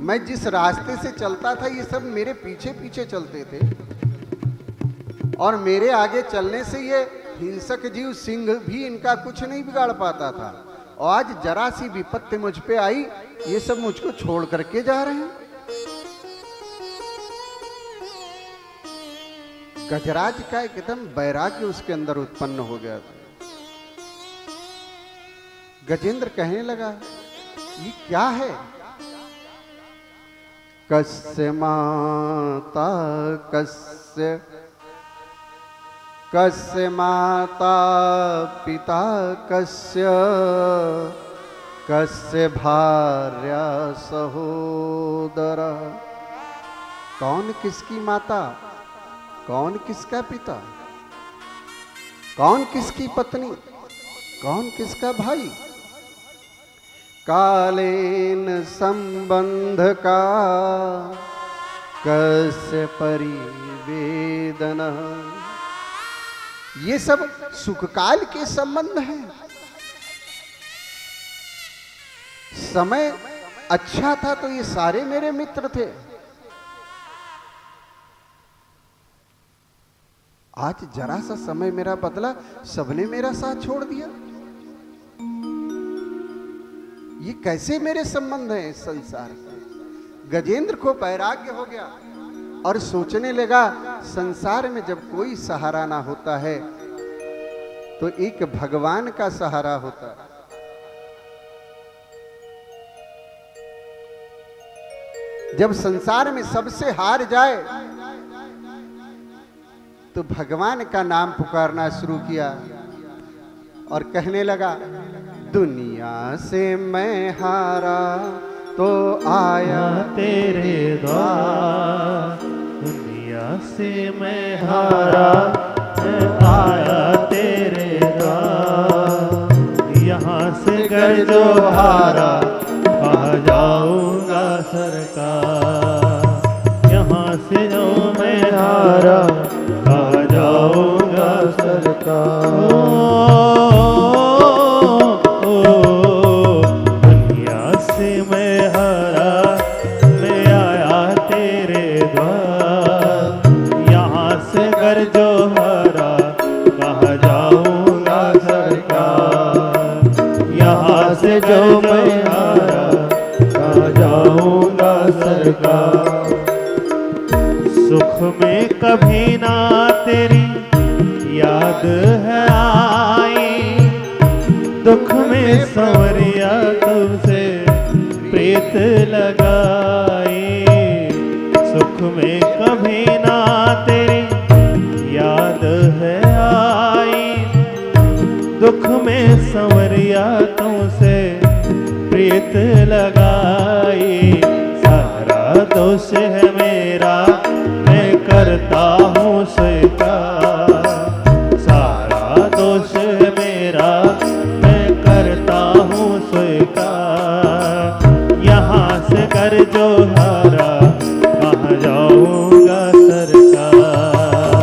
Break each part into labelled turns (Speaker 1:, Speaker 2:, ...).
Speaker 1: मैं जिस रास्ते से चलता था ये सब मेरे पीछे पीछे चलते थे, और मेरे आगे चलने से ये हिंसक जीव सिंह भी इनका कुछ नहीं बिगाड़ पाता था। और आज जरा सी विपत्ति मुझ पे आई, ये सब मुझको छोड़ करके जा रहे हैं। गजराज का एकदम वैराग्य उसके अंदर उत्पन्न हो गया था। गजेंद्र कहने लगा, ये क्या है? कस्य माता कस्य माता पिता कस्य भार्या सहोदर। कौन किसकी माता, कौन किसका पिता, कौन किसकी पत्नी, कौन किसका भाई। कालेन संबंध का कस्य परिवेदन। ये सब सुखकाल के संबंध हैं। समय अच्छा था तो ये सारे मेरे मित्र थे। आज जरा सा समय मेरा बदला, सबने मेरा साथ छोड़ दिया। ये कैसे मेरे संबंध हैं इस संसार के? गजेंद्र को वैराग्य हो गया और सोचने लगा, संसार में जब कोई सहारा ना होता है तो एक भगवान का सहारा होता है। जब संसार में सबसे हार जाए तो भगवान का नाम पुकारना शुरू किया और कहने लगा, दुनिया से मैं हारा तो आया
Speaker 2: तेरे द्वार। दुनिया से मैं हारा मैं आया तेरे द्वार। यहाँ से घर जो हारा कहाँ जाऊंगा सरकार। यहाँ से जो मैं हारा कहाँ जाऊंगा सरकार। जो मैं हारा कहाँ जाऊंगा सरकार। सुख में कभी ना तेरी याद है आई। दुख में संवरिया तुमसे प्रीत लगाई। सुख में कभी ना तेरी याद है आई। दुख में संवरिया तुमसे प्रीत लगाई। सारा दोष है मेरा मैं करता हूँ स्वीकार। सारा दोष है मेरा मैं करता हूँ स्वीकार। यहाँ से कर जो हारा कहाँ जाऊंगा सरकार।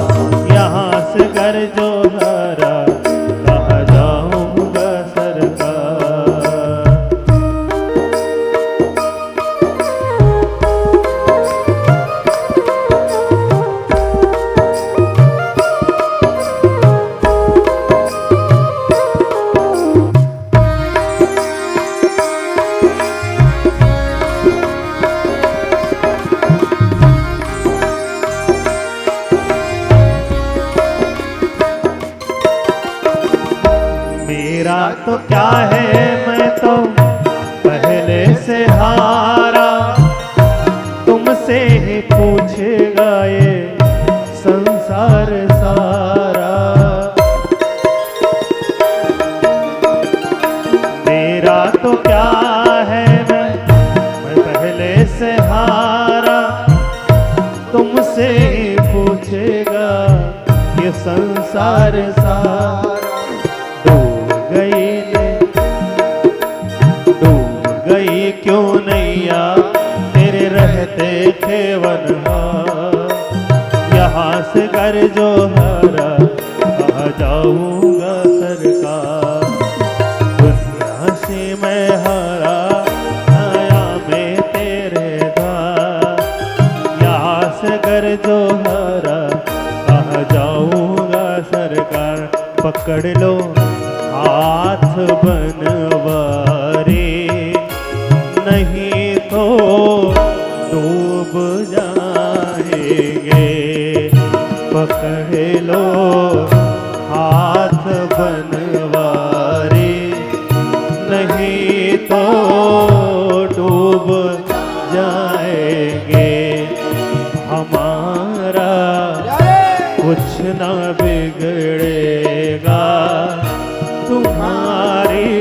Speaker 2: यहाँ से कर जो हारा तो क्या है मैं तो पहले से हारा। तुमसे ही पूछेगा ये संसार सारा। मेरा तो क्या है मैं पहले से हारा। तुमसे ही पूछेगा ये संसार सारा। क्यों नैया तेरे रहते थे वनहार। यहाँ से कर जो हारा कहाँ जाऊंगा सरकार। दुनिया से मैं हारा आया मैं तेरे द्वार। पकड़ लो हाथ बनवारे, नहीं तो डूब जाएंगे। पकड़ लो हाथ बनवारे, नहीं तो डूब जाएंगे। हमारा कुछ न बिगड़ेगा, तुम्हारी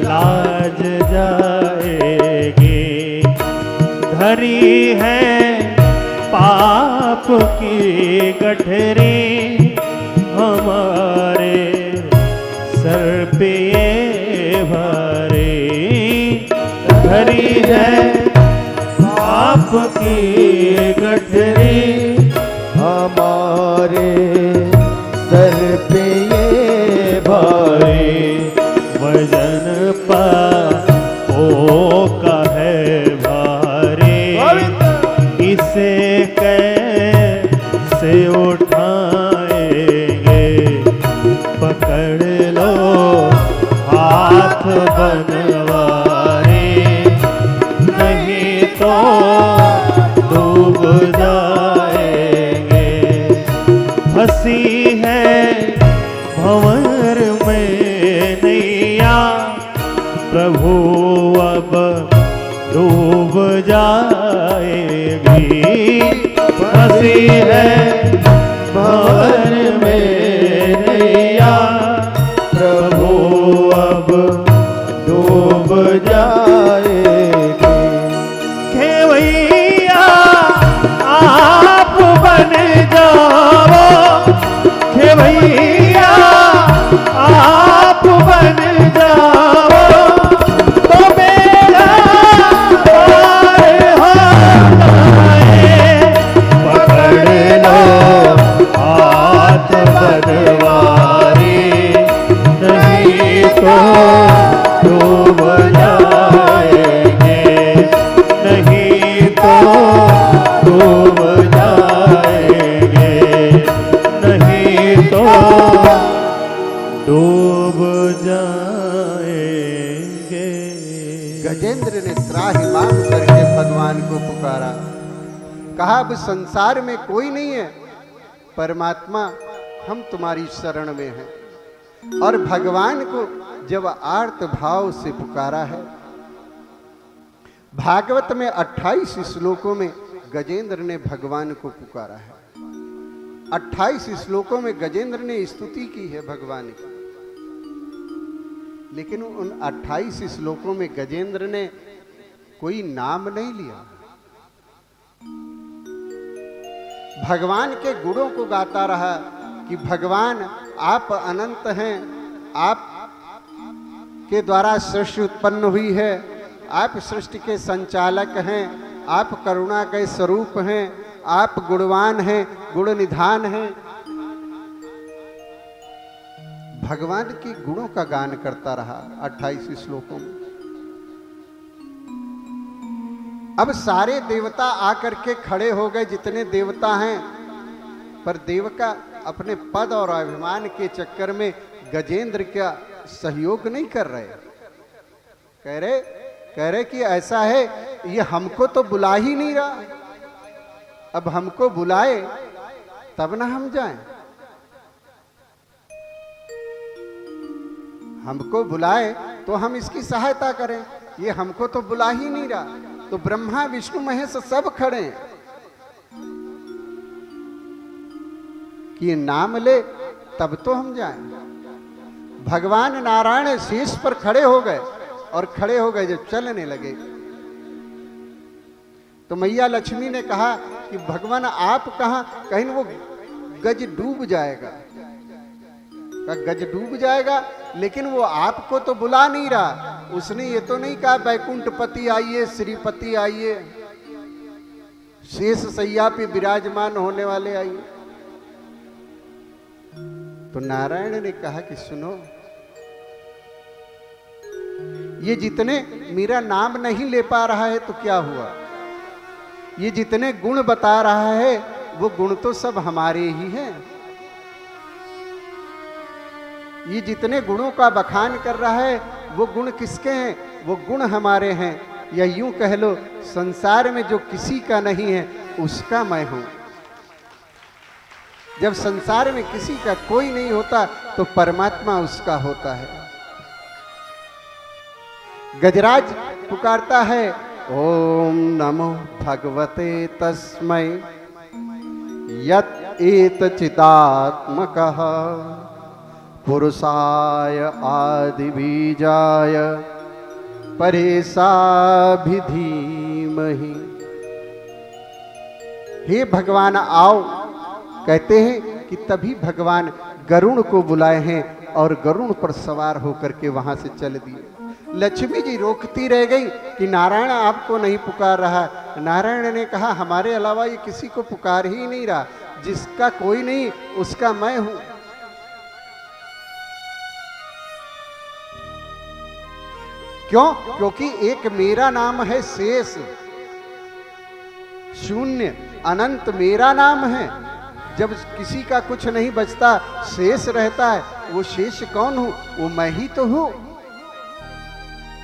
Speaker 2: लाज जाएगी। धरी है पाप की गठरी, हमारे सर पे ये भारी। धरी है पाप की गठरी,
Speaker 3: हमारे सर पे ये भारी।
Speaker 2: वजन पापों का है भारी, इसे कैसे उठाएंगे। पकड़ लो हाथ बनवारे, नहीं तो डूब जाएंगे। फंसी है भंवर में नैया, प्रभु अब डूब जाएगी। फंसी है भंवर में नैया,
Speaker 3: प्रभु अब डूब जाएगी।
Speaker 2: खेवैया आप बन जाओ, खेवैया आप बन जाओ, तो मेरा पार हो जाए। पकड़ लो हाथ बनवारी, नहीं तो डूब जाएंगे। नहीं तो डूब जाएंगे। नहीं तो डूब जाएंगे।
Speaker 1: गजेंद्र ने त्राहिमाम करके भगवान को पुकारा, कहा अब संसार में कोई नहीं है, परमात्मा हम तुम्हारी शरण में हैं। और भगवान को जब आर्त भाव से पुकारा है, भागवत में 28 श्लोकों में गजेंद्र ने भगवान को पुकारा है। 28 श्लोकों में गजेंद्र ने स्तुति की है भगवान की, लेकिन उन 28 श्लोकों में गजेंद्र ने कोई नाम नहीं लिया। भगवान के गुणों को गाता रहा कि भगवान आप अनंत हैं, आप के द्वारा सृष्टि उत्पन्न हुई है, आप सृष्टि के संचालक हैं, आप करुणा के स्वरूप हैं, आप गुणवान हैं, गुण निधान हैं। भगवान के गुणों का गान करता रहा 28 श्लोकों में। अब सारे देवता आकर के खड़े हो गए, जितने देवता हैं, पर देवता अपने पद और अभिमान के चक्कर में गजेंद्र का सहयोग नहीं कर रहे। कह रहे कि ऐसा है, ये हमको तो बुला ही नहीं रहा, अब हमको बुलाए तब ना हम जाएं। हमको बुलाए तो हम इसकी सहायता करें, ये हमको तो बुला ही नहीं रहा। तो ब्रह्मा विष्णु महेश सब खड़े हैं कि ये नाम ले तब तो हम जाएं। भगवान नारायण शीश पर खड़े हो गए, और खड़े हो गए जब चलने लगे तो मैया लक्ष्मी ने कहा कि भगवान आप कहां, कहीं वो गज डूब जाएगा। गज डूब जाएगा, लेकिन वो आपको तो बुला नहीं रहा। उसने ये तो नहीं कहा बैकुंठपति आइए, श्रीपति आइए, शेष सैया पे विराजमान होने वाले आइए। तो नारायण ने कहा कि सुनो, ये जितने मेरा नाम नहीं ले पा रहा है तो क्या हुआ, ये जितने गुण बता रहा है वो गुण तो सब हमारे ही हैं। ये जितने गुणों का बखान कर रहा है वो गुण किसके हैं? वो गुण हमारे हैं, या यूं कह लो संसार में जो किसी का नहीं है उसका मैं हूं। जब संसार में किसी का कोई नहीं होता तो परमात्मा उसका होता है। गजराज पुकारता है, ओम नमो भगवते तस्मै यत् एत चिदात्मकः पुरुषाय आदि बीजाय परेशाभिधीमहि। हे भगवान आओ, कहते हैं कि तभी भगवान गरुण को बुलाए हैं और गरुण पर सवार होकर के वहां से चल दिए। लक्ष्मी जी रोकती रह गई कि नारायण आपको नहीं पुकार रहा। नारायण ने कहा हमारे अलावा ये किसी को पुकार ही नहीं रहा, जिसका कोई नहीं उसका मैं हूं। क्यों? क्योंकि एक मेरा नाम है शेष, शून्य अनंत मेरा नाम है। जब किसी का कुछ नहीं बचता, शेष रहता है, वो शेष कौन हूं? वो मैं ही तो हूं।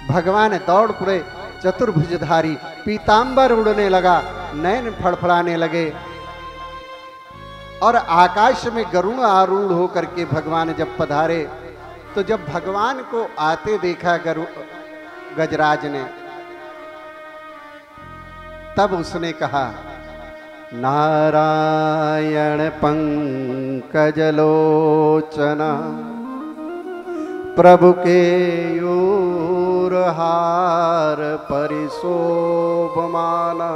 Speaker 1: भगवान दौड़ पड़े, चतुर्भुजधारी, पीतांबर उड़ने लगा, नैन फड़फड़ाने लगे और आकाश में गरुण आरूढ़ होकर के भगवान जब पधारे तो जब भगवान को आते देखा गजराज ने, तब उसने कहा नारायण पंकजलोचना प्रभु के योर हार परिशोभमाना।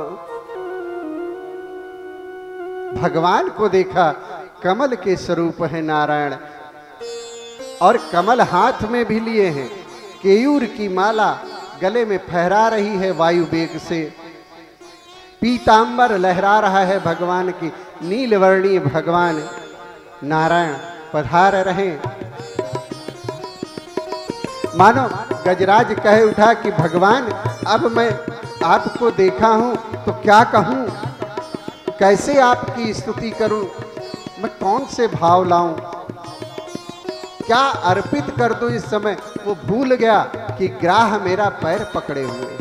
Speaker 1: भगवान को देखा, कमल के स्वरूप है नारायण और कमल हाथ में भी लिए हैं, केयूर की माला गले में फहरा रही है वायु वेग से, पीतांबर लहरा रहा है भगवान की, नीलवर्णीय भगवान नारायण पधार रहे। मानो गजराज कह उठा कि भगवान अब मैं आपको देखा हूं तो क्या कहूं, कैसे आपकी स्तुति करूं, मैं कौन से भाव लाऊं, क्या अर्पित कर दूं इस समय। वो भूल गया कि ग्राह मेरा पैर पकड़े हुए।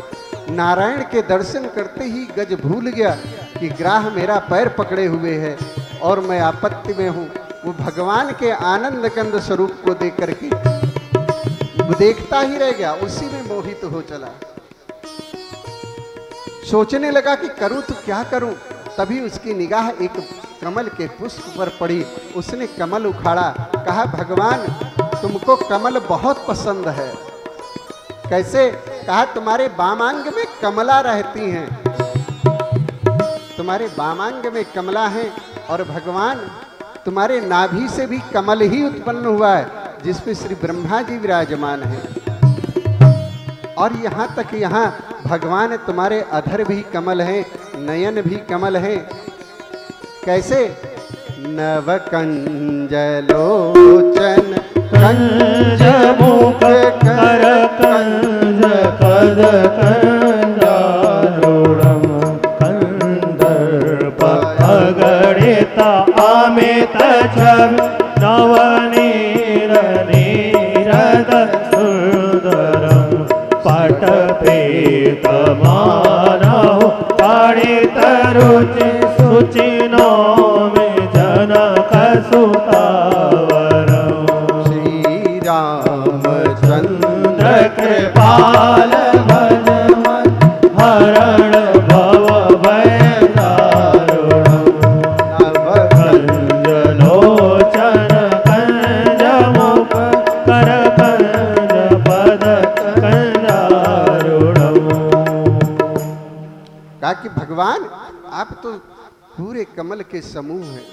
Speaker 1: नारायण के दर्शन करते ही गज भूल गया कि ग्राह मेरा पैर पकड़े हुए है और मैं आपत्ति में हूं। वो भगवान के आनंद कंद स्वरूप को देख करके देखता ही रह गया, उसी में मोहित हो चला। सोचने लगा कि करूं तो क्या करूं। तभी उसकी निगाह एक कमल के पुष्प पर पड़ी, उसने कमल उखाड़ा, कहा भगवान तुमको कमल बहुत पसंद है। कैसे? कहा तुम्हारे वामांग में कमला रहती हैं, तुम्हारे वामांग में कमला है और भगवान तुम्हारे नाभि से भी कमल ही उत्पन्न हुआ है जिसमें श्री ब्रह्मा जी विराजमान हैं। और यहाँ तक यहाँ भगवान तुम्हारे अधर भी कमल हैं, नयन भी कमल हैं। कैसे? नव कंजलोचन कंज मुख कर कंज पद कंजारूढ़म
Speaker 2: कंदर्प अगणिता अमित छवि नवनीर नीरद सुंदरम पटपीतमानौ पाणित रुचि सुचिनो में जनक सुतावरौ।
Speaker 1: श्री रामचंद्र कृपाल भज मन हरण भव भय दारुणम। नव
Speaker 2: कंजलोचन कंज मुख कर कंज पद कंजारूढ़म।
Speaker 1: कहा कि भगवान आप तो पूरे कमल के समूह हैं,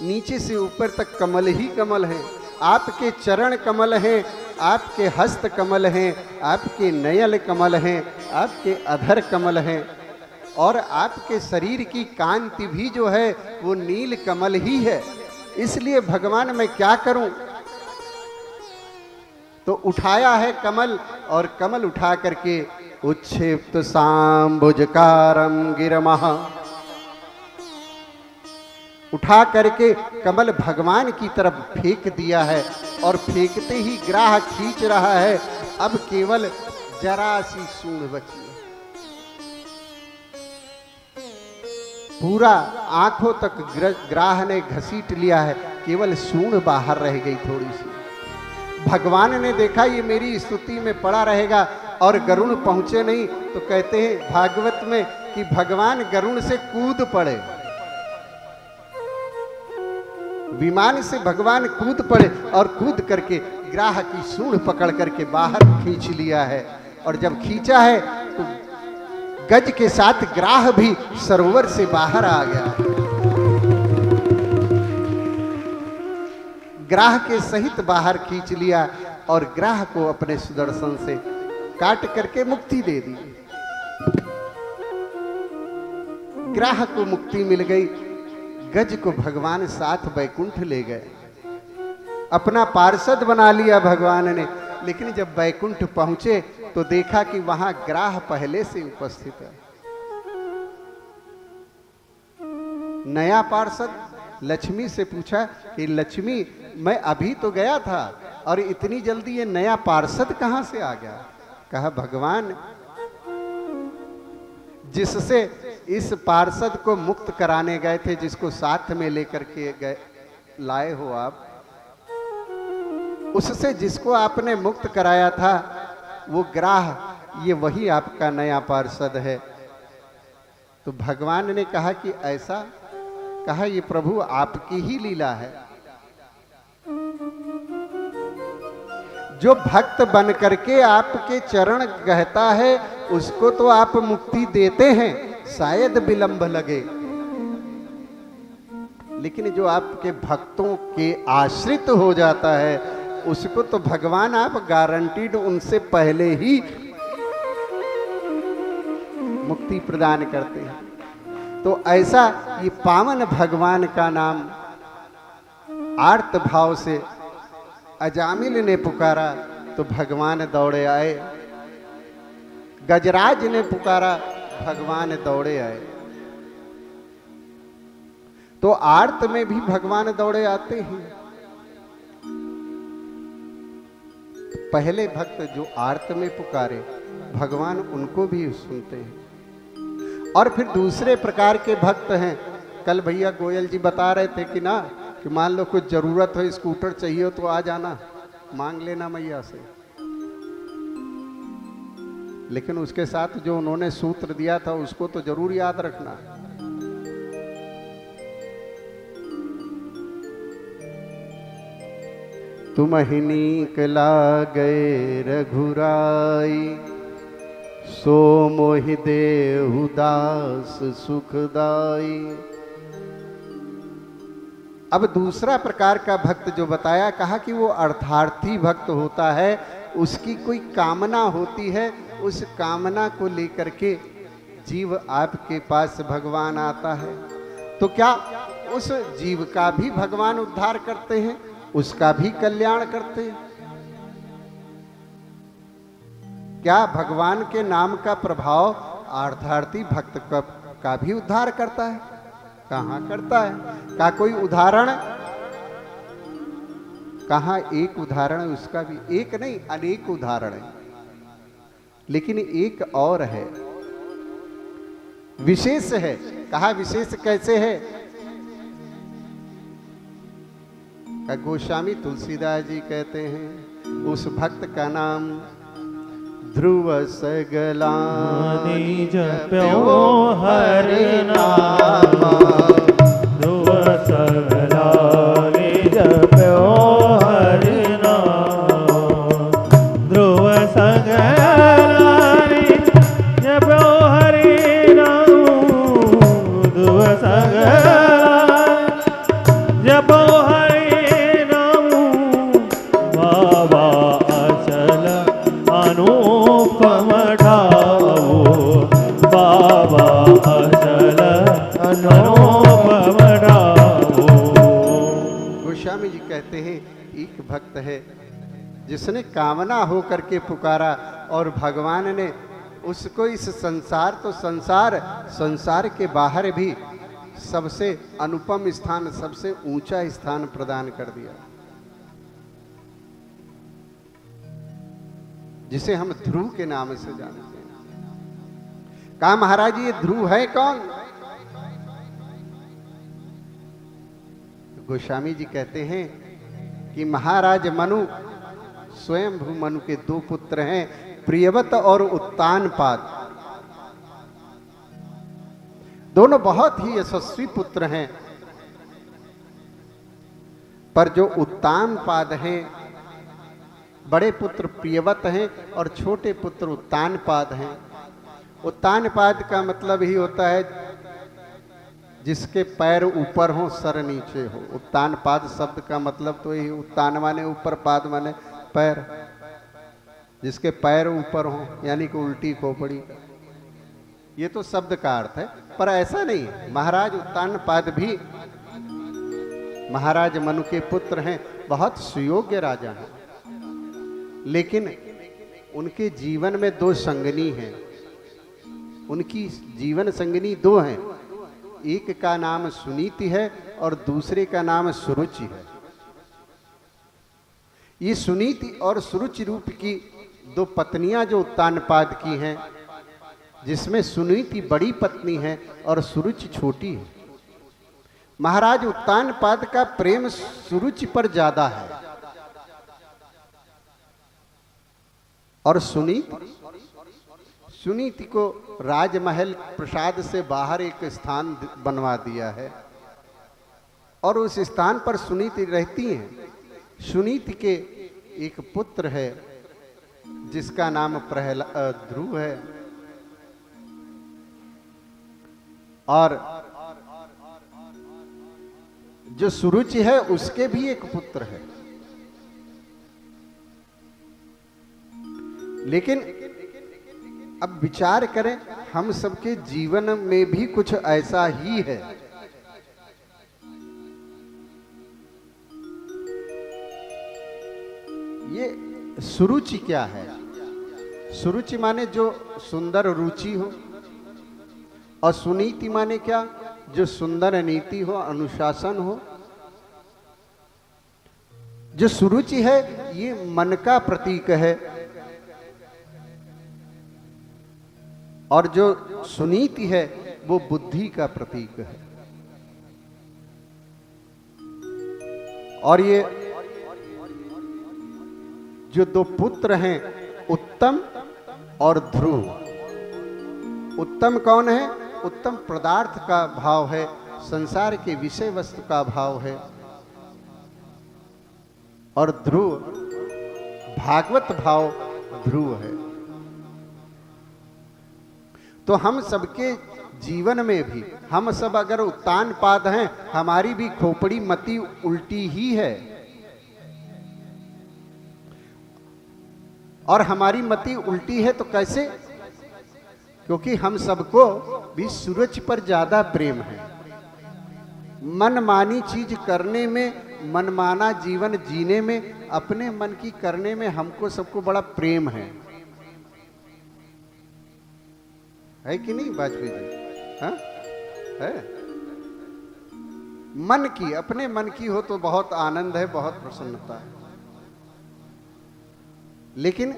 Speaker 1: नीचे से ऊपर तक कमल ही कमल हैं। आपके चरण कमल हैं, आपके हस्त कमल हैं, आपके नयन कमल हैं, आपके अधर कमल हैं और आपके शरीर की कांति भी जो है वो नील कमल ही है। इसलिए भगवान मैं क्या करूं? तो उठाया है कमल और कमल उठा करके उच्छिप्त सांभुजकारम गिरमः, उठा करके कमल भगवान की तरफ फेंक दिया है। और फेंकते ही ग्राह खींच रहा है। अब केवल जरा सी सूंड बची है। पूरा आंखों तक ग्राह ने घसीट लिया है, केवल सूंड बाहर रह गई थोड़ी सी। भगवान ने देखा ये मेरी स्तुति में पड़ा रहेगा और गरुण पहुंचे नहीं, तो कहते हैं भागवत में कि भगवान गरुण से कूद पड़े, विमान से भगवान कूद पड़े और कूद करके ग्राह की सूंड पकड़ करके बाहर खींच लिया है। और जब खींचा है तो गज के साथ ग्राह भी सरोवर से बाहर आ गया। ग्राह के सहित बाहर खींच लिया और ग्राह को अपने सुदर्शन से काट करके मुक्ति दे दी। ग्राह को मुक्ति मिल गई। गज को भगवान साथ वैकुंठ ले गए, अपना पार्षद बना लिया भगवान ने। लेकिन जब वैकुंठ पहुंचे तो देखा कि वहां ग्राह पहले से उपस्थित है। नया पार्षद लक्ष्मी से पूछा कि लक्ष्मी, मैं अभी तो गया था और इतनी जल्दी ये नया पार्षद कहां से आ गया? कहा भगवान, जिससे इस पार्षद को मुक्त कराने गए थे, जिसको साथ में लेकर के गए लाए हो आप, उससे जिसको आपने मुक्त कराया था वो ग्राह, ये वही आपका नया पार्षद है। तो भगवान ने कहा कि ऐसा? कहा ये प्रभु आपकी ही लीला है। जो भक्त बन करके आपके चरण कहता है उसको तो आप मुक्ति देते हैं, शायद विलंब लगे, लेकिन जो आपके भक्तों के आश्रित हो जाता है उसको तो भगवान आप गारंटीड उनसे पहले ही मुक्ति प्रदान करते हैं। तो ऐसा ये पावन भगवान का नाम आर्त भाव से अजामिल ने पुकारा तो भगवान दौड़े आए, गजराज ने पुकारा भगवान दौड़े आए। तो आर्त में भी भगवान दौड़े आते हैं। पहले भक्त जो आर्त में पुकारे भगवान उनको भी सुनते हैं। और फिर दूसरे प्रकार के भक्त हैं। कल भैया गोयल जी बता रहे थे कि ना, कि मान लो कुछ जरूरत हो, स्कूटर चाहिए तो आ जाना, मांग लेना मैया से। लेकिन उसके साथ जो उन्होंने सूत्र दिया था उसको तो जरूर याद रखना। तुमहि नीक लागे रघुराई, सो मोहि देहु दास सुखदाई। अब दूसरा प्रकार का भक्त जो बताया, कहा कि वो अर्थार्थी भक्त होता है, उसकी कोई कामना होती है, उस कामना को लेकर के जीव आपके पास भगवान आता है। तो क्या उस जीव का भी भगवान उद्धार करते हैं, उसका भी कल्याण करते हैं? क्या भगवान के नाम का प्रभाव अर्थार्थी भक्त का भी उद्धार करता है? कहां करता है? का कोई उदाहरण? कहां एक उदाहरण है उसका भी? एक नहीं, अनेक उदाहरण है। लेकिन एक और है, विशेष है। कहा विशेष कैसे है? गोस्वामी तुलसीदास जी कहते हैं उस भक्त का नाम ध्रुव सगलानि
Speaker 2: जप्यो हरि नाम, ध्रुव सगलानि जप्यो हरि नाम, ध्रुव सगलानि जप्यो हरि नाम, ध्रुव सगलानि जप्यो हरि नाम, बाबा अचल अनुपम ढाओ, बाबा अचल अनुपम ढाओ।
Speaker 1: गोस्वामी जी कहते हैं एक भक्त है जिसने कामना हो करके पुकारा और भगवान ने उसको इस संसार, तो संसार के बाहर भी सबसे अनुपम स्थान, सबसे ऊंचा स्थान प्रदान कर दिया। जिसे हम ध्रुव के नाम से जानते हैं। कहा महाराज ये ध्रुव है कौन? गोस्वामी जी कहते हैं कि महाराज मनु, स्वयंभू मनु के दो पुत्र हैं, प्रियव्रत और उत्तानपाद। दोनों बहुत ही यशस्वी पुत्र हैं, पर जो उत्तानपाद हैं, बड़े पुत्र प्रियव्रत हैं और छोटे पुत्र उत्तानपाद हैं। उत्तानपाद का मतलब ही होता है जिसके पैर ऊपर हो सर नीचे हो। उत्तानपाद शब्द का मतलब तो यही, उत्तान माने ऊपर, पाद माने पैर, जिसके पैर ऊपर हो, यानी कि उल्टी खोपड़ी। ये तो शब्द का अर्थ है, पर ऐसा नहीं है। महाराज उत्तानपाद भी महाराज मनु के पुत्र हैं, बहुत सुयोग्य राजा हैं, लेकिन उनके जीवन में दो संगनी हैं। उनकी जीवन संगनी दो हैं, एक का नाम सुनीति है और दूसरे का नाम सुरुचि है। ये सुनीति और सुरुचि रूप की दो पत्नियां जो उत्तानपाद की हैं, जिसमें सुनीति बड़ी पत्नी है और सुरुचि छोटी है। महाराज उत्तानपाद का प्रेम सुरुचि पर ज्यादा है, और सुनीति को राजमहल प्रसाद से बाहर एक स्थान बनवा दिया है, और उस स्थान पर सुनीति रहती हैं। सुनीति के एक पुत्र है जिसका नाम ध्रुव है, और जो सुरुचि है उसके भी एक पुत्र है। लेकिन अब विचार करें, हम सबके जीवन में भी कुछ ऐसा ही है। ये सुरुचि क्या है? सुरुचि माने जो सुंदर रुचि हो, और सुनीति माने क्या? जो सुंदर नीति हो, अनुशासन हो। जो सुरुचि है ये मन का प्रतीक है, और जो सुनीति है वो बुद्धि का प्रतीक है। और ये जो दो पुत्र हैं, उत्तम और ध्रुव। उत्तम कौन है? उत्तम पदार्थ का भाव है, संसार के विषय वस्तु का भाव है, और ध्रुव भागवत भाव ध्रुव है। तो हम सबके जीवन में भी, हम सब अगर उत्तानपाद हैं, हमारी भी खोपड़ी मति उल्टी ही है, और हमारी मति उल्टी है तो कैसे? क्योंकि हम सबको भी सूरज पर ज्यादा प्रेम है। मनमानी चीज करने में, मनमाना जीवन जीने में, अपने मन की करने में हमको सबको बड़ा प्रेम है कि नहीं वाजपेयी जी? हाँ है। मन की, अपने मन की हो तो बहुत आनंद है, बहुत प्रसन्नता है। लेकिन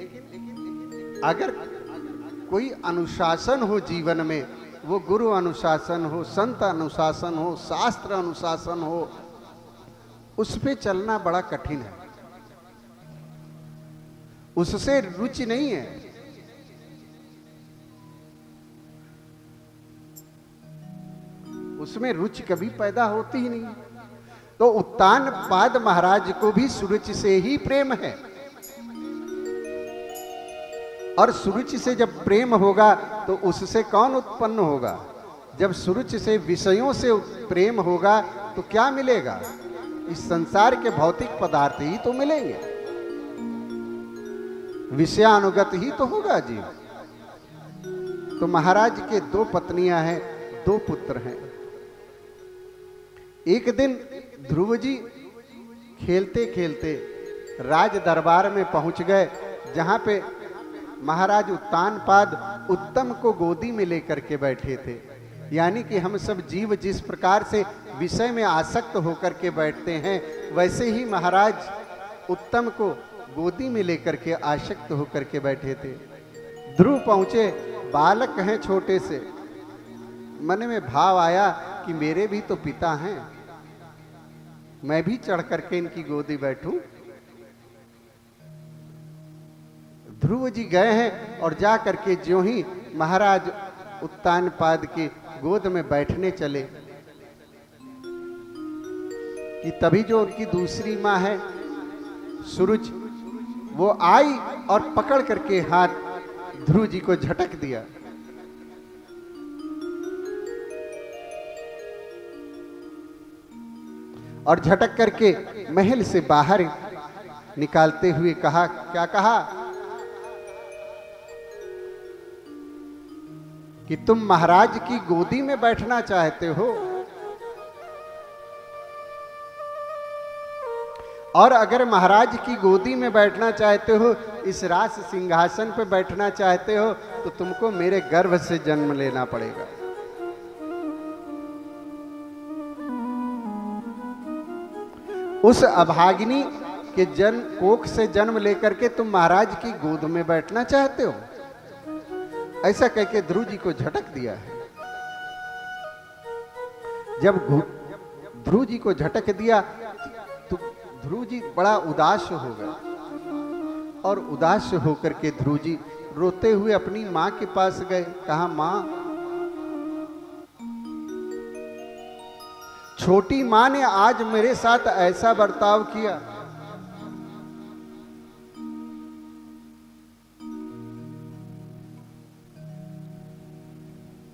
Speaker 1: अगर कोई अनुशासन हो जीवन में, वो गुरु अनुशासन हो, संत अनुशासन हो, शास्त्र अनुशासन हो, उस पे चलना बड़ा कठिन है। उससे रुचि नहीं है। उसमें रुचि कभी पैदा होती ही नहीं। तो उत्तानपाद महाराज को भी सुरुचि से ही प्रेम है, और सुरुचि से जब प्रेम होगा तो उससे कौन उत्पन्न होगा? जब सुरुचि से विषयों से प्रेम होगा तो क्या मिलेगा? इस संसार के भौतिक पदार्थ ही तो मिलेंगे, विषयानुगत ही तो होगा जीव। तो महाराज के दो पत्नियां हैं, दो पुत्र हैं। एक दिन ध्रुव जी खेलते खेलते राज दरबार में पहुंच गए, जहां पे महाराज उत्तानपाद उत्तम को गोदी में लेकर के बैठे थे। यानी कि हम सब जीव जिस प्रकार से विषय में आसक्त होकर के बैठते हैं, वैसे ही महाराज उत्तम को गोदी में लेकर के आसक्त होकर के बैठे थे। ध्रुव पहुंचे, बालक हैं छोटे से। मन में भाव आया कि मेरे भी तो पिता हैं, मैं भी चढ़ करके इनकी गोदी बैठूं। ध्रुव जी गए हैं और जा करके ज्यों ही महाराज उत्तानपाद के गोद में बैठने चले कि तभी जो उनकी दूसरी माँ है सुरुच, वो आई और पकड़ करके हाथ ध्रुव जी को झटक दिया। और झटक करके महल से बाहर निकालते हुए कहा, क्या कहा कि तुम महाराज की गोदी में बैठना चाहते हो, और अगर महाराज की गोदी में बैठना चाहते हो, इस राज सिंहासन पर बैठना चाहते हो, तो तुमको मेरे गर्भ से जन्म लेना पड़ेगा। उस अभागिनी के जन्म कोख से जन्म लेकर के तुम महाराज की गोद में बैठना चाहते हो, ऐसा कहकर ध्रुव जी को झटक दिया है। जब ध्रुव जी को झटक दिया तो ध्रुव जी बड़ा उदास हो गया, और उदास होकर के ध्रुव जी रोते हुए अपनी मां के पास गए। कहा, मां, छोटी मां ने आज मेरे साथ ऐसा बर्ताव किया,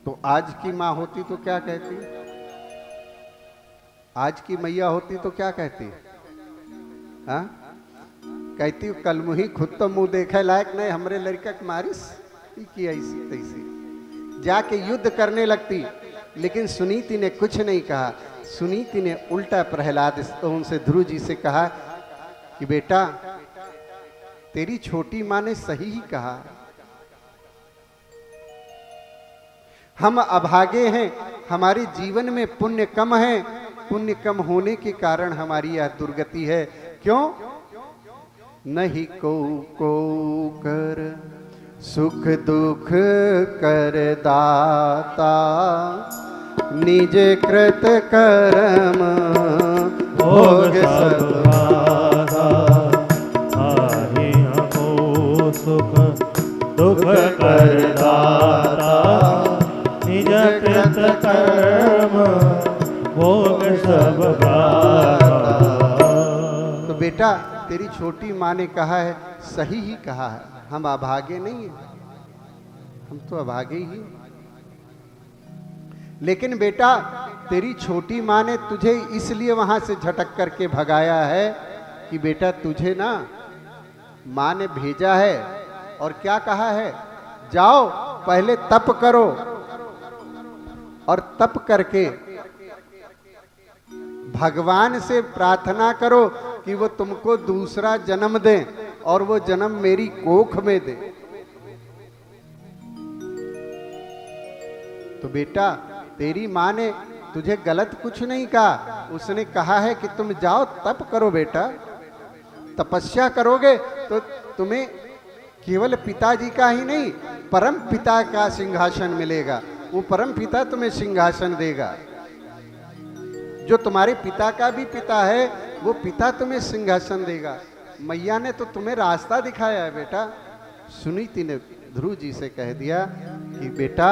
Speaker 1: तो आज की मां होती तो क्या कहती, आज की मैया होती तो क्या कहती? हाँ, कहती कल मुही खुद तो मुंह देखे लायक नहीं, हमरे लड़का के मारिस की ऐसी तैसी, जाके युद्ध करने लगती। लेकिन सुनीति ने कुछ नहीं कहा। सुनीति ने उल्टा प्रहलाद उनसे ध्रुव जी से कहा कि बेटा, तेरी छोटी मां ने सही ही कहा, हम अभागे हैं, हमारे जीवन में पुण्य कम है, पुण्य कम होने के कारण हमारी यह दुर्गति है। क्यों? नहीं को कर सुख दुख कर दाता, निज कृत कर्म भोग सब
Speaker 2: बाधा, आहि हमो सुख दुख कर दाता, निज कृत कर्म भोग सब बाधा।
Speaker 1: तो बेटा, तेरी छोटी माँ ने कहा है, सही ही कहा है, हम अभागे नहीं हैं, हम तो अभागे ही। लेकिन बेटा, तेरी छोटी माँ ने तुझे इसलिए वहां से झटक करके भगाया है कि बेटा तुझे ना माँ ने भेजा है, और क्या कहा है, जाओ पहले तप करो, और तप करके भगवान से प्रार्थना करो कि वो तुमको दूसरा जन्म दे, और वो जन्म मेरी कोख में दे। तो बेटा, तेरी माँ ने तुझे गलत कुछ नहीं कहा, उसने कहा है कि तुम जाओ तप करो बेटा, तपस्या करोगे तो तुम्हें केवल पिताजी का ही नहीं, परम पिता का सिंहासन मिलेगा। वो परम पिता तुम्हें सिंहासन देगा, जो तुम्हारे पिता का भी पिता है, वो पिता तुम्हें सिंहासन देगा। मैया ने तो तुम्हें रास्ता दिखाया है बेटा। सुनीति ने ध्रुव जी से कह दिया कि बेटा,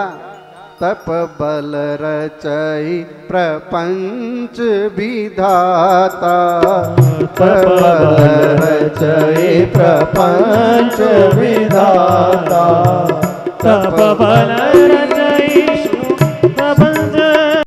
Speaker 1: तप बल रचई प्रपंच विधाता, तप बल रचई प्रपंच विधाता,
Speaker 2: तप बल